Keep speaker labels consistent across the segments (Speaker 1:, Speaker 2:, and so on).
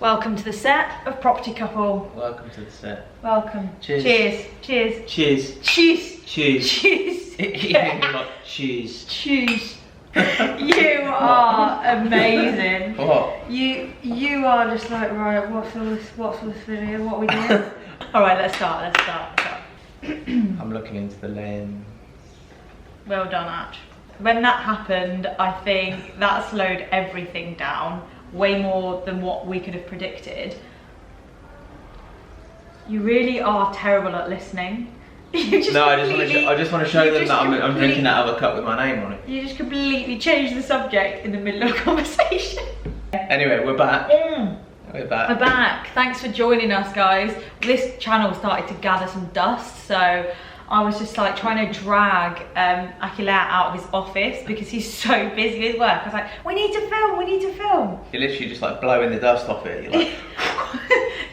Speaker 1: Welcome to the set of Property Couple.
Speaker 2: Welcome to the set.
Speaker 1: Welcome.
Speaker 2: Cheers.
Speaker 1: Cheers. Cheers.
Speaker 2: Cheers.
Speaker 1: Cheers.
Speaker 2: Cheers.
Speaker 1: Cheers.
Speaker 2: Yeah, like cheese.
Speaker 1: Cheers. You are amazing.
Speaker 2: What?
Speaker 1: You are just like, right, what's all this video? What are we doing? Alright, let's start.
Speaker 2: I'm looking into the lens.
Speaker 1: Well done, Ash. When that happened, I think that slowed everything down way more than what we could have predicted. You really are terrible at listening.
Speaker 2: No, I just want to show them that I'm drinking out of a cup with my name on it.
Speaker 1: You just completely changed the subject in the middle of a conversation.
Speaker 2: Anyway, we're back. We're back.
Speaker 1: We're back. Thanks for joining us, guys. This channel started to gather some dust, so I was just like trying to drag Achillea out of his office because he's so busy with work. I was like, we need to film.
Speaker 2: You're literally just like blowing the dust off it. You're like,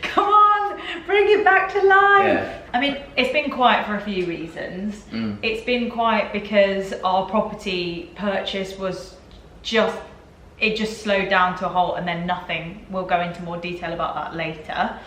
Speaker 1: come on, bring it back to life.
Speaker 2: Yeah.
Speaker 1: I mean, it's been quiet for a few reasons. It's been quiet because our property purchase was just slowed down to a halt, and then nothing. We'll go into more detail about that later.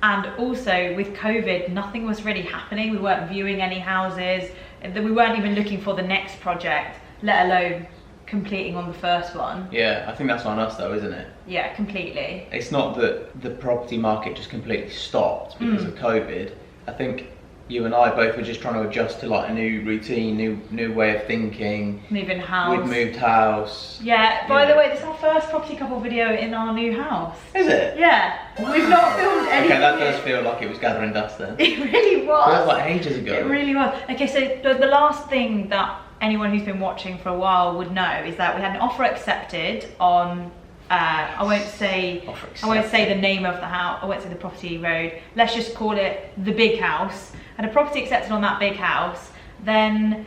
Speaker 1: And also with COVID, nothing was really happening. We weren't viewing any houses, and we weren't even looking for the next project, let alone completing on the first one.
Speaker 2: yeah, I think that's on us though, isn't it?
Speaker 1: Yeah, completely.
Speaker 2: It's not that the property market just completely stopped because of COVID. I think you and I both were just trying to adjust to like a new routine, new way of thinking.
Speaker 1: Moving house.
Speaker 2: We'd moved house.
Speaker 1: Yeah, by the way, this is our first Property Couple video in our new house.
Speaker 2: Is it?
Speaker 1: Yeah, we've not filmed anything.
Speaker 2: Okay, that does feel like it was gathering dust then.
Speaker 1: It really was.
Speaker 2: Feels like ages ago.
Speaker 1: It really was. Okay, so the last thing that anyone who's been watching for a while would know is that we had an offer accepted on, I won't say the name of the house, I won't say the property road, let's just call it the big house. Had a property accepted on that big house, then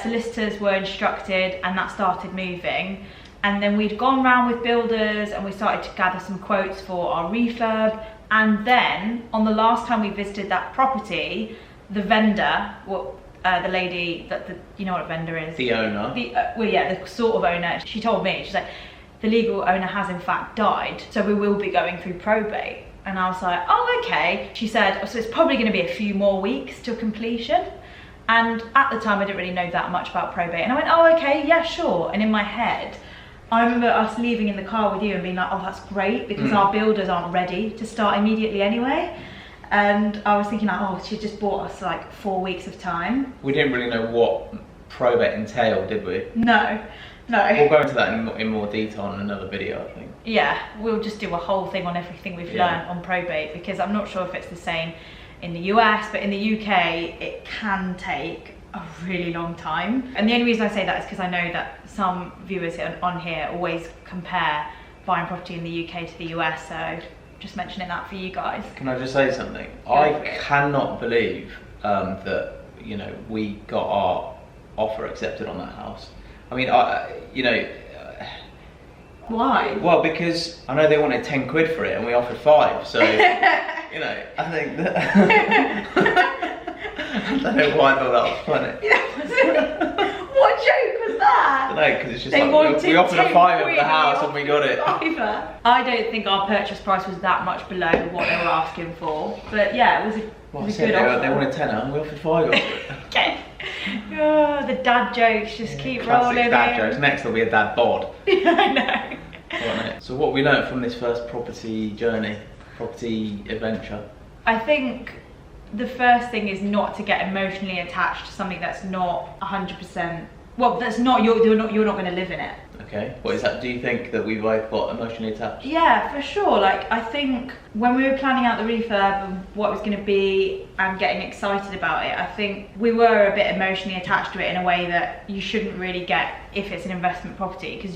Speaker 1: solicitors were instructed and that started moving. And then we'd gone round with builders and we started to gather some quotes for our refurb. And then on the last time we visited that property, the vendor, the lady, you know what a vendor is?
Speaker 2: The owner.
Speaker 1: Well, yeah, the sort of owner. She told me, she's like, the legal owner has in fact died, so we will be going through probate. And I was like, oh, okay. She said, so it's probably going to be a few more weeks till completion. And at the time, I didn't really know that much about probate. And I went, oh, okay, yeah, sure. And in my head, I remember us leaving in the car with you and being like, oh, that's great, because our builders aren't ready to start immediately anyway. And I was thinking like, oh, she just bought us like 4 weeks of time.
Speaker 2: We didn't really know what probate entailed, did we?
Speaker 1: No.
Speaker 2: We'll go into that in more detail in another video, I think.
Speaker 1: Yeah, we'll just do a whole thing on everything we've learned on probate, because I'm not sure if it's the same in the US, but in the UK, it can take a really long time. And the only reason I say that is because I know that some viewers on here always compare buying property in the UK to the US, so just mentioning that for you guys.
Speaker 2: Can I just say something? I cannot believe that, you know, we got our offer accepted on that house. I mean,
Speaker 1: why?
Speaker 2: Well, because I know they wanted 10 quid for it and we offered 5, so, you know, I think that... I don't know why I thought that was funny.
Speaker 1: What joke was that?
Speaker 2: I don't know, because it's just like, we offered a 5 of the house and we got it.
Speaker 1: I don't think our purchase price was that much below what they were asking for, but yeah, it was a good offer.
Speaker 2: They wanted 10 and we offered 5 of it.
Speaker 1: Okay. Oh, the dad jokes just keep rolling in.
Speaker 2: Dad jokes. Next there'll be a dad bod.
Speaker 1: I know.
Speaker 2: So what we learned from this first property journey, property adventure?
Speaker 1: I think the first thing is not to get emotionally attached to something that's not 100%. Well, that's not you're not going to live in it.
Speaker 2: Okay. What is that? Do you think that we both got emotionally attached?
Speaker 1: Yeah, for sure. Like, I think when we were planning out the refurb and what it was going to be and getting excited about it, I think we were a bit emotionally attached to it in a way that you shouldn't really get if it's an investment property, because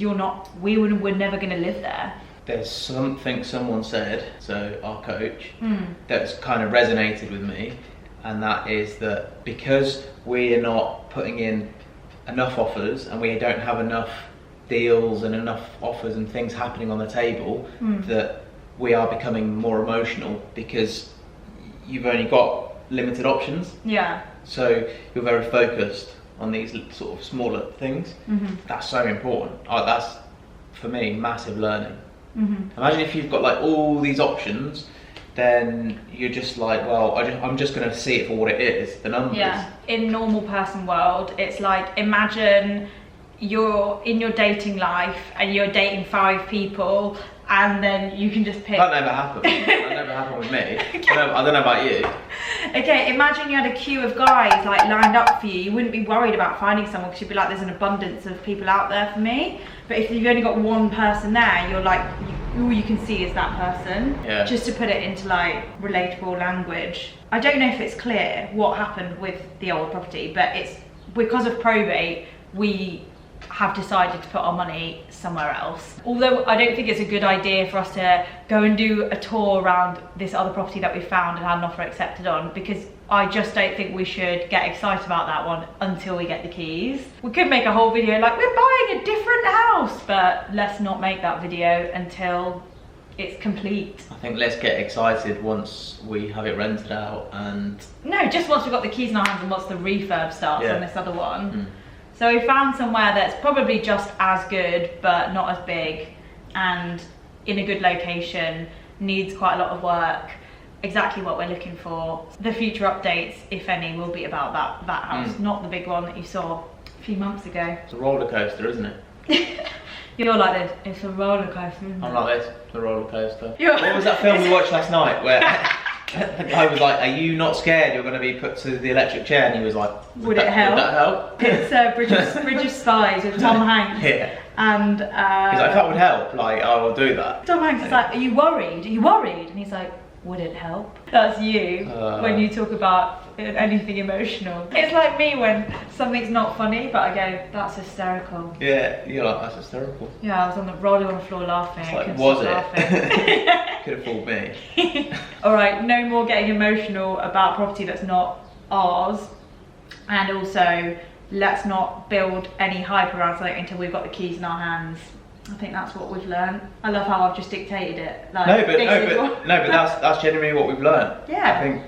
Speaker 1: we're never going to live there.
Speaker 2: There's something someone said, so our coach, that's kind of resonated with me, and that is that because we're not putting in enough offers and we don't have enough deals and enough offers and things happening on the table, that we are becoming more emotional because you've only got limited options.
Speaker 1: Yeah.
Speaker 2: So you're very focused on these sort of smaller things. That's so important. That's, for me, massive learning. Imagine if you've got like all these options, then you're just like, well, I'm just going to see it for what it is, the numbers.
Speaker 1: Yeah, in normal person world, it's like, imagine you're in your dating life and you're dating 5 people, and then you can just pick.
Speaker 2: That never happened. That never happened with me. Okay. I don't know about you.
Speaker 1: Okay, imagine you had a queue of guys like lined up for you. You wouldn't be worried about finding someone because you'd be like, there's an abundance of people out there for me. But if you've only got one person there, you're like, all you can see is that person.
Speaker 2: Yeah.
Speaker 1: Just to put it into like relatable language. I don't know if it's clear what happened with the old property, but it's because of probate, we have decided to put our money somewhere else. Although I don't think it's a good idea for us to go and do a tour around this other property that we found and had an offer accepted on, because I just don't think we should get excited about that one until we get the keys. We could make a whole video like, we're buying a different house, but let's not make that video until it's complete.
Speaker 2: I think let's get excited once we have it rented out, and...
Speaker 1: No, just once we've got the keys in our hands and once the refurb starts on this other one.
Speaker 2: Mm.
Speaker 1: So we found somewhere that's probably just as good, but not as big, and in a good location, needs quite a lot of work, exactly what we're looking for. The future updates, if any, will be about that house, not the big one that you saw a few months ago.
Speaker 2: It's a roller coaster, isn't it?
Speaker 1: You're like this, it's a roller coaster, isn't it?
Speaker 2: I'm like this, the roller coaster.
Speaker 1: You're
Speaker 2: What was that film we watched last night where the guy was like, are you not scared you're going to be put to the electric chair? And he was like,
Speaker 1: would it help?
Speaker 2: Would that help?
Speaker 1: It's Bridge of Spies with Tom Hanks.
Speaker 2: Yeah.
Speaker 1: And
Speaker 2: he's like, that would help, like, I will do that.
Speaker 1: Tom Hanks is like, are you worried? Are you worried? And he's like, would it help? That's you when you talk about anything emotional. It's like me when something's not funny, but I go, that's hysterical.
Speaker 2: Yeah, you're like, that's hysterical.
Speaker 1: Yeah, I was rolling on the floor laughing.
Speaker 2: It's
Speaker 1: I
Speaker 2: like,
Speaker 1: couldn't
Speaker 2: was
Speaker 1: stop
Speaker 2: it?
Speaker 1: laughing.
Speaker 2: Could have fooled me.
Speaker 1: Alright, no more getting emotional about property that's not ours. And also, let's not build any hype around something until we've got the keys in our hands. I think that's what we've learned. I love how I've just dictated it. Like,
Speaker 2: no, but that's genuinely what we've learned.
Speaker 1: Yeah.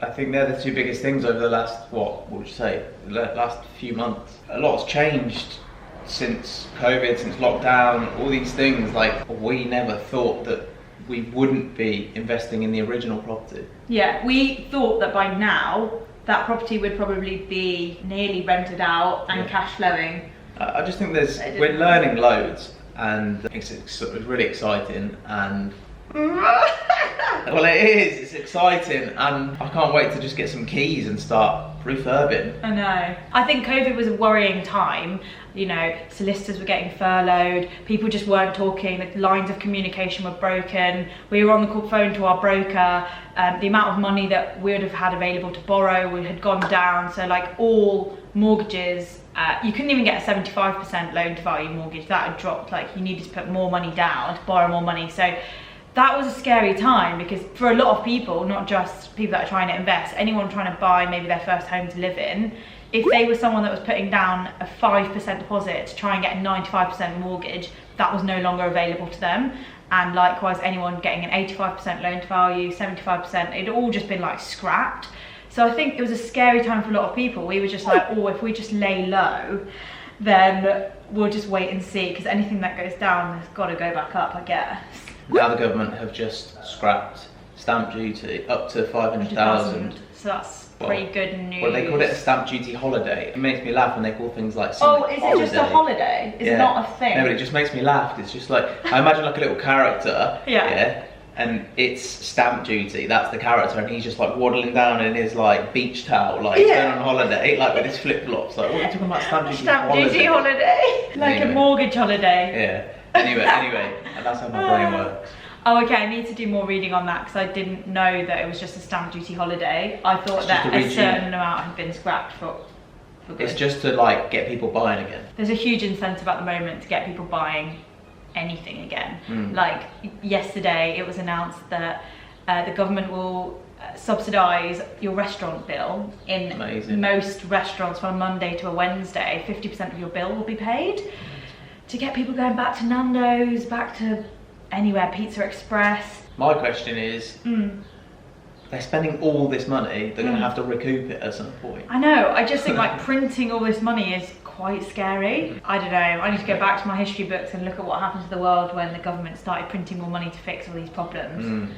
Speaker 2: I think they're the 2 biggest things over the last, what would you say, last few months. A lot's changed since COVID, since lockdown, all these things. Like, we never thought that we wouldn't be investing in the original property.
Speaker 1: Yeah, we thought that by now that property would probably be nearly rented out and cash flowing. I
Speaker 2: just think we're learning loads, and it's really exciting, and well, it is, it's exciting, and I can't wait to just get some keys and start refurbing.
Speaker 1: I know. I think COVID was a worrying time. You know, solicitors were getting furloughed, people just weren't talking, the lines of communication were broken, we were on the phone to our broker, the amount of money that we would have had available to borrow had gone down, so like all mortgages, you couldn't even get a 75% loan to value mortgage, that had dropped, like you needed to put more money down to borrow more money. So that was a scary time, because for a lot of people, not just people that are trying to invest, anyone trying to buy maybe their first home to live in, if they were someone that was putting down a 5% deposit to try and get a 95% mortgage, that was no longer available to them. And likewise, anyone getting an 85% loan to value, 75%, it'd all just been like scrapped. So I think it was a scary time for a lot of people. We were just like, oh, if we just lay low, then we'll just wait and see, because anything that goes down has got to go back up, I guess.
Speaker 2: Now the government have just scrapped stamp duty up to 500,000.
Speaker 1: So that's pretty good news.
Speaker 2: Well, they called it a stamp duty holiday. It makes me laugh when they call things like
Speaker 1: oh, is it just a holiday? Is it not a thing?
Speaker 2: No, but it just makes me laugh. It's just like, I imagine like a little character, and it's stamp duty, that's the character, and he's just like waddling down in his like beach towel, like going on holiday, like with his flip-flops, like, what are you talking about, stamp duty holiday?
Speaker 1: Duty holiday? Like anyway. A mortgage holiday.
Speaker 2: Yeah, anyway, and that's how my brain works.
Speaker 1: Oh, okay, I need to do more reading on that, because I didn't know that it was just a stamp duty holiday. I thought that a certain amount had been scrapped for good.
Speaker 2: It's just to like get people buying again.
Speaker 1: There's a huge incentive at the moment to get people buying anything again. Like yesterday it was announced that the government will subsidise your restaurant bill in most restaurants from a Monday to a Wednesday. 50% of your bill will be paid to get people going back to Nando's, back to anywhere, Pizza Express.
Speaker 2: My question is, they're spending all this money, they're going to have to recoup it at some point.
Speaker 1: I know, I just think like printing all this money is quite scary. I don't know, I need to go back to my history books and look at what happened to the world when the government started printing more money to fix all these problems.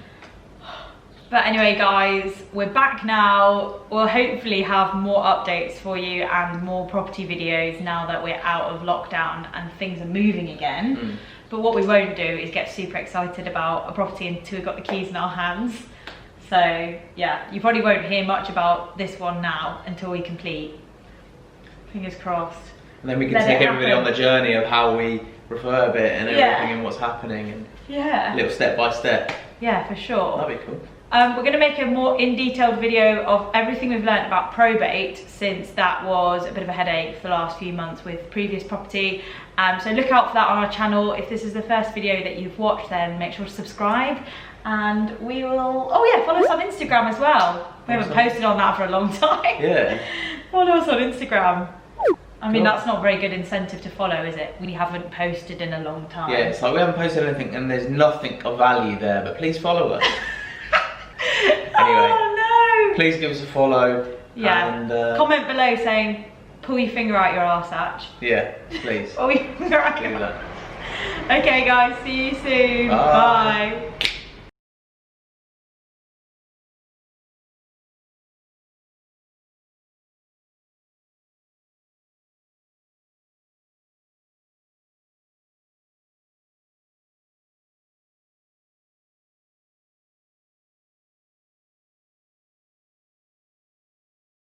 Speaker 1: But anyway guys, we're back now. We'll hopefully have more updates for you and more property videos now that we're out of lockdown and things are moving again. But what we won't do is get super excited about a property until we've got the keys in our hands. So yeah, you probably won't hear much about this one now until we complete. Fingers crossed.
Speaker 2: And then we can take everybody on the journey of how we refurb it and everything and what's happening, and little step by step.
Speaker 1: Yeah, for sure.
Speaker 2: That'd be cool.
Speaker 1: We're going to make a more in-detailed video of everything we've learned about probate, since that was a bit of a headache for the last few months with previous property. So look out for that on our channel. If this is the first video that you've watched, then make sure to subscribe, and we will, follow us on Instagram as well. We haven't posted on that for a long time.
Speaker 2: Yeah.
Speaker 1: Follow us on Instagram. I mean, that's not very good incentive to follow, is it? We haven't posted in a long time.
Speaker 2: Yeah, it's like we haven't posted anything and there's nothing of value there, but please follow us. Anyway,
Speaker 1: oh no!
Speaker 2: Please give us a follow.
Speaker 1: Yeah.
Speaker 2: And
Speaker 1: comment below saying, pull your finger out your arse hatch.
Speaker 2: Yeah, please.
Speaker 1: Pull your finger out
Speaker 2: Do
Speaker 1: your
Speaker 2: that.
Speaker 1: Okay guys, see you soon.
Speaker 2: Bye.
Speaker 1: Bye.